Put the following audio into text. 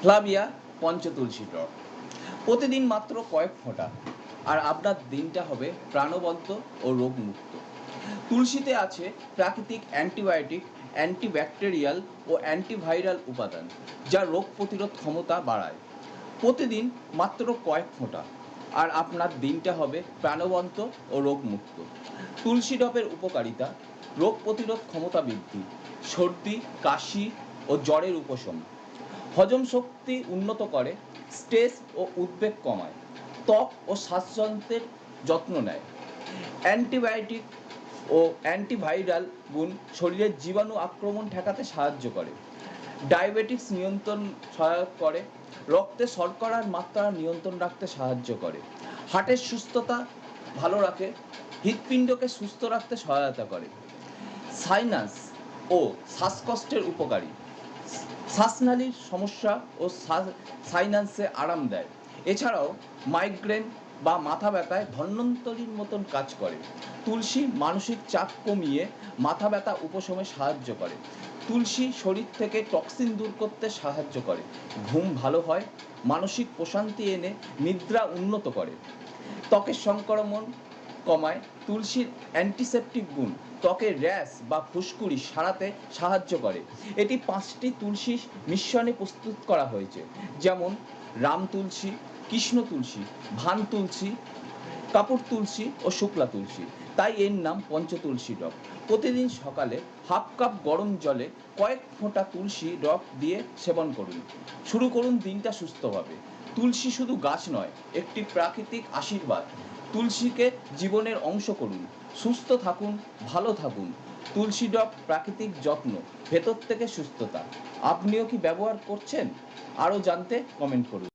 Flavia Panchtulsi drop প্রতিদিন মাত্র কয়েক ফোঁটা, আর আপনার দিনটা হবে প্রাণবন্ত ও রোগমুক্ত। তুলসীতে আছে প্রাকৃতিক অ্যান্টিবায়োটিক, অ্যান্টিব্যাকটেরিয়াল ও অ্যান্টিভাইরাল উপাদান, যা রোগ প্রতিরোধ ক্ষমতা বাড়ায়। প্রতিদিন মাত্র কয়েক ফোঁটা, আর আপনার দিনটা হবে প্রাণবন্ত ও রোগমুক্ত। তুলসী ড্রপের উপকারিতা: রোগ প্রতিরোধ ক্ষমতা বৃদ্ধি, সর্দি, কাশি ও জ্বরের উপশম, হজম শক্তি উন্নত করে, স্ট্রেস ও উদ্বেগ কমায়, ত্বক ও শ্বাসযন্ত্রের যত্ন নেয়, অ্যান্টিবায়োটিক ও অ্যান্টিভাইরাল গুণ শরীরের জীবাণু আক্রমণ ঠেকাতে সাহায্য করে, ডায়াবেটিস নিয়ন্ত্রণ সহায়ক করে, রক্তে শর্করার মাত্রা নিয়ন্ত্রণ রাখতে সাহায্য করে, হার্টের সুস্থতা ভালো রাখে, হৃৎপিণ্ডকে সুস্থ রাখতে সহায়তা করে, সাইনাস ও শ্বাসকষ্টের উপকারী, শ্বাসনালীর সমস্যা ও সাইনাসে আরাম দেয়। এছাড়াও মাইগ্রেন বা মাথা ব্যথায় ধন্বন্তরীর মতন কাজ করে। তুলসী মানসিক চাপ কমিয়ে মাথা ব্যথা উপশমে সাহায্য করে। তুলসী শরীর থেকে টক্সিন দূর করতে সাহায্য করে, ঘুম ভালো হয়, মানসিক প্রশান্তি এনে নিদ্রা উন্নত করে, ত্বকের সংক্রমণ কমায়। তুলসীর অ্যান্টিসেপটিক গুণ ত্বকের র্যাশ বা ফুসকুড়ি সারাতে সাহায্য করে। এটি 5টি তুলসী মিশ্রণে প্রস্তুত করা হয়েছে, যেমন রাম তুলসী, কৃষ্ণ তুলসী, ভান তুলসী, কাপুর তুলসী ও শুক্লা তুলসী, তাই এর নাম পঞ্চতুলসী ড্রপ। প্রতিদিন সকালে হাফ কাপ গরম জলে কয়েক ফোঁটা তুলসী ড্রপ দিয়ে সেবন করুন। শুরু করুন দিনটা সুস্থভাবে। তুলসী শুধু গাছ নয়, একটি প্রাকৃতিক আশীর্বাদ। তুলসীকে জীবনের অংশ করুন। সুস্থ থাকুন, ভালো থাকুন। তুলসী ড্রপ প্রাকৃতিক যত্ন, ভেতর থেকে সুস্থতা। আপনিও কি ব্যবহার করছেন? আরও জানতে কমেন্ট করুন।